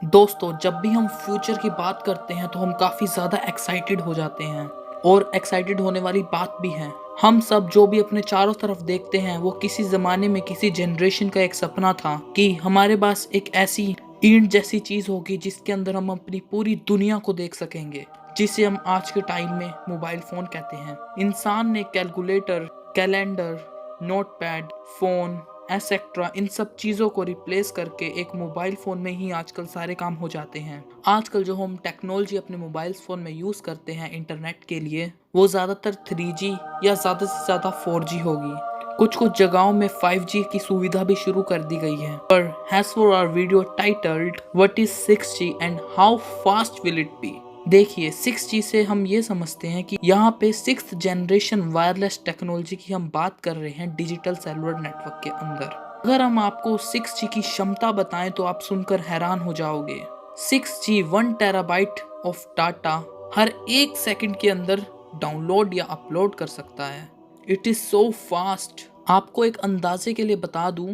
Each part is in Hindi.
दोस्तों, जब भी हम फ्यूचर की बात करते हैं तो हम काफ़ी ज़्यादा एक्साइटेड हो जाते हैं और एक्साइटेड होने वाली बात भी है। हम सब जो भी अपने चारों तरफ देखते हैं वो किसी ज़माने में किसी जनरेशन का एक सपना था कि हमारे पास एक ऐसी ईंट जैसी चीज़ होगी जिसके अंदर हम अपनी पूरी दुनिया को देख सकेंगे, जिसे हम आज के टाइम में मोबाइल फ़ोन कहते हैं। इंसान ने calculator, calendar, notepad, phone etcetera इन सब चीज़ों को रिप्लेस करके एक मोबाइल फ़ोन में ही आजकल सारे काम हो जाते हैं। आजकल जो हम टेक्नोलॉजी अपने मोबाइल फ़ोन में यूज़ करते हैं इंटरनेट के लिए, वो ज़्यादातर 3G या ज़्यादा से ज़्यादा 4G होगी। कुछ कुछ जगहों में 5G की सुविधा भी शुरू कर दी गई है। पर as for our video titled What is 6G and how fast will it be? देखिए, 6G से हम ये समझते हैं कि यहाँ पे 6th जनरेशन वायरलेस टेक्नोलॉजी की हम बात कर रहे हैं डिजिटल सेलुलर नेटवर्क के अंदर। अगर हम आपको 6G की क्षमता बताएं तो आप सुनकर हैरान हो जाओगे। 6G 1 terabyte of data her 1 second के अंदर डाउनलोड या अपलोड कर सकता है। It is so fast. आपको एक अंदाजे के लिए बता दूं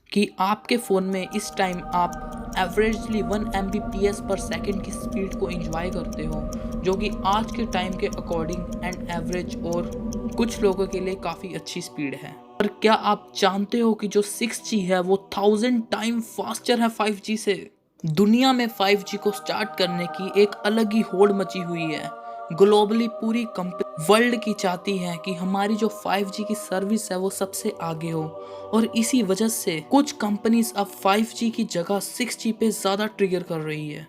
कि आपके फ़ोन में इस टाइम आप एवरेजली 1 Mbps पर सेकंड की स्पीड को एंजॉय करते हो, जो कि आज के टाइम के अकॉर्डिंग एंड एवरेज और कुछ लोगों के लिए काफ़ी अच्छी स्पीड है। पर क्या आप जानते हो कि जो 6G है वो 1000 टाइम फास्टर है 5G से? दुनिया में 5G को स्टार्ट करने की एक अलग ही होड़ मची हुई है। ग्लोबली पूरी कंपनी वर्ल्ड की चाहती है कि हमारी जो 5G की सर्विस है वो सबसे आगे हो, और इसी वजह से कुछ कंपनीज अब 5G की जगह 6G पे ज़्यादा ट्रिगर कर रही है।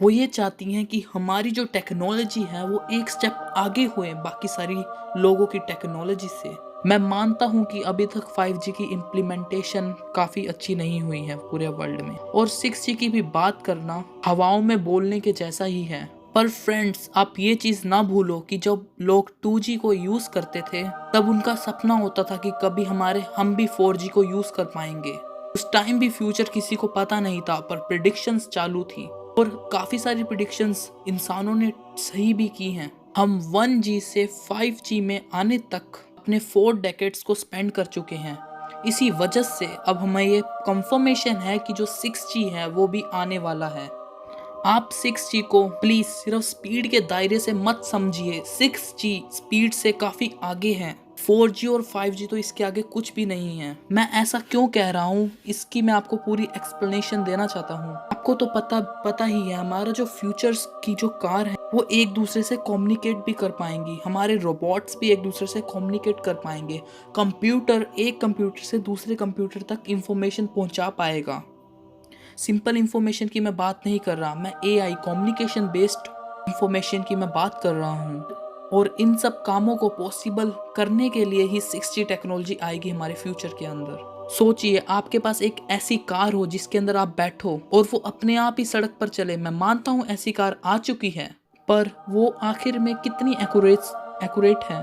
वो ये चाहती हैं कि हमारी जो टेक्नोलॉजी है वो एक स्टेप आगे हुए बाकी सारी लोगों की टेक्नोलॉजी से। मैं मानता हूँ कि अभी तक 5G की इम्प्लीमेंटेशन काफ़ी अच्छी नहीं हुई है पूरे वर्ल्ड में, और 6G की भी बात करना हवाओं में बोलने के जैसा ही है। पर फ्रेंड्स, आप ये चीज़ ना भूलो कि जब लोग 2G को यूज़ करते थे तब उनका सपना होता था कि कभी हम भी 4G को यूज़ कर पाएंगे। उस टाइम भी फ्यूचर किसी को पता नहीं था, पर प्रिडिक्शंस चालू थी और काफ़ी सारी प्रिडिक्शंस इंसानों ने सही भी की हैं। हम 1G से 5G में आने तक अपने 4 डेकेड्स को स्पेंड कर चुके हैं। इसी वजह से अब हमें ये कंफर्मेशन है कि जो 6G है वो भी आने वाला है। आप 6G को प्लीज सिर्फ स्पीड के दायरे से मत समझिए। 6G स्पीड से काफी आगे है। 4G और 5G तो इसके आगे कुछ भी नहीं है। मैं ऐसा क्यों कह रहा हूँ, इसकी मैं आपको पूरी एक्सप्लेनेशन देना चाहता हूँ। आपको तो पता ही है, हमारा जो फ्यूचर्स की जो कार है वो एक दूसरे से कम्युनिकेट भी कर पाएंगी। हमारे रोबोट्स भी एक दूसरे से कम्युनिकेट कर पाएंगे। कंप्यूटर एक कंप्यूटर से दूसरे कंप्यूटर तक इंफॉर्मेशन पहुंचा पाएगा। सिंपल इंफॉर्मेशन की मैं बात नहीं कर रहा, मैं AI कम्युनिकेशन बेस्ड इंफॉर्मेशन की मैं बात कर रहा हूँ। और इन सब कामों को पॉसिबल करने के लिए ही 6G टेक्नोलॉजी आएगी हमारे फ्यूचर के अंदर। सोचिए, आपके पास एक ऐसी कार हो जिसके अंदर आप बैठो और वो अपने आप ही सड़क पर चले। मैं मानता हूँ ऐसी कार आ चुकी है, पर वो आखिर में कितनी एक्यूरेट है?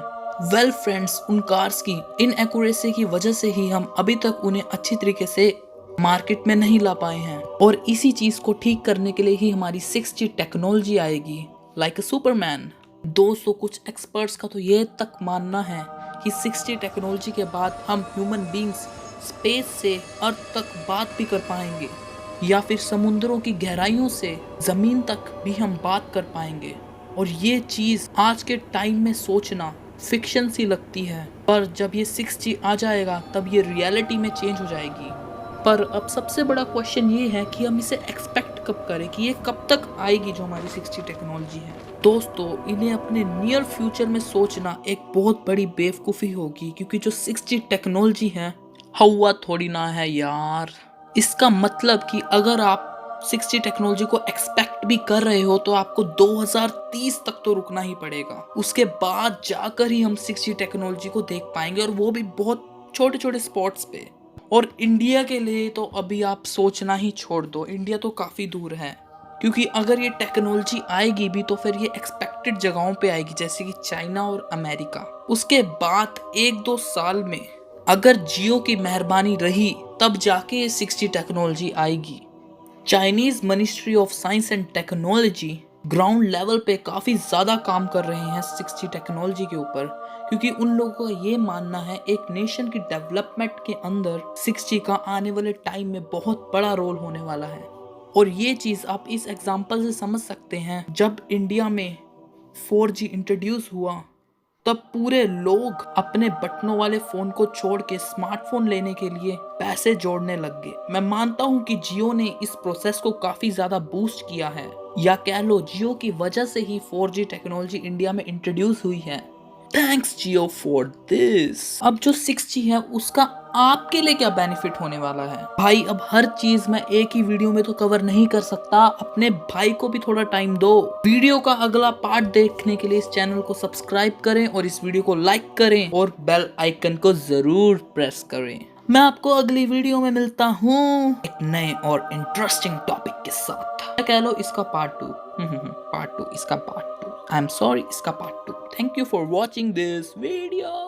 वेल फ्रेंड्स, उन कार्स की इनएक्यूरेसी की वजह से ही हम अभी तक उन्हें अच्छी तरीके से मार्केट में नहीं ला पाए हैं, और इसी चीज को ठीक करने के लिए ही हमारी 6G टेक्नोलॉजी आएगी लाइक अ सुपरमैन। दोस्तों, कुछ एक्सपर्ट्स का तो ये तक मानना है कि 6G टेक्नोलॉजी के बाद हम ह्यूमन बींग्स स्पेस से अर्थ तक बात भी कर पाएंगे, या फिर समुद्रों की गहराइयों से जमीन तक भी हम बात कर पाएंगे। और ये चीज आज के टाइम में सोचना फिक्शन सी लगती है, पर जब ये 6G आ जाएगा तब ये रियलिटी में चेंज हो जाएगी। पर अब सबसे बड़ा क्वेश्चन ये है कि हम इसे एक्सपेक्ट कब करें, कि ये कब तक आएगी जो हमारी 6G टेक्नोलॉजी है। दोस्तों, इन्हें अपने नियर फ्यूचर में सोचना एक बहुत बड़ी बेवकूफ़ी होगी, क्योंकि जो 6G टेक्नोलॉजी है हवा थोड़ी ना है यार। इसका मतलब कि अगर आप 6G टेक्नोलॉजी को एक्सपेक्ट भी कर रहे हो तो आपको 2030 तक तो रुकना ही पड़ेगा। उसके बाद जाकर ही हम 6G टेक्नोलॉजी को देख पाएंगे, और वो भी बहुत छोटे छोटे स्पॉट्स पे। और इंडिया के लिए तो अभी आप सोचना ही छोड़ दो, इंडिया तो काफ़ी दूर है। क्योंकि अगर ये टेक्नोलॉजी आएगी भी तो फिर ये एक्सपेक्टेड जगहों पे आएगी, जैसे कि चाइना और अमेरिका। उसके बाद 1-2 साल में अगर जियो की मेहरबानी रही तब जाके ये 6G टेक्नोलॉजी आएगी। Chinese ministry of science and technology ground level पे काफ़ी ज़्यादा काम कर रहे हैं 6G टेक्नोलॉजी के ऊपर, क्योंकि उन लोगों का ये मानना है एक नेशन की डेवलपमेंट के अंदर 6G का आने वाले टाइम में बहुत बड़ा रोल होने वाला है। और ये चीज आप इस एग्जाम्पल से समझ सकते हैं, जब इंडिया में 4G इंट्रोड्यूस हुआ तब पूरे लोग अपने बटनों वाले फोन को छोड़ के स्मार्टफोन लेने के लिए पैसे जोड़ने लग गए। मैं मानता हूं कि जियो ने इस प्रोसेस को काफी ज्यादा बूस्ट किया है, या कह लो जियो की वजह से ही 4G टेक्नोलॉजी इंडिया में इंट्रोड्यूस हुई है। Thanks Jio for this. अब जो 6G है उसका आपके लिए क्या बेनिफिट होने वाला है भाई? अब हर चीज मैं एक ही वीडियो में तो कवर नहीं कर सकता, अपने भाई को भी थोड़ा टाइम दो। वीडियो का अगला पार्ट देखने के लिए इस चैनल को सब्सक्राइब करें और इस वीडियो को लाइक करें और बेल आइकन को जरूर प्रेस करें। मैं आपको अगली वीडियो में मिलता हूँ एक नए और इंटरेस्टिंग टॉपिक के साथ। कह लो इसका पार्ट 2, पार्ट 2, इसका पार्ट 2, आई एम सॉरी, इसका part 2। Thank you for watching this video.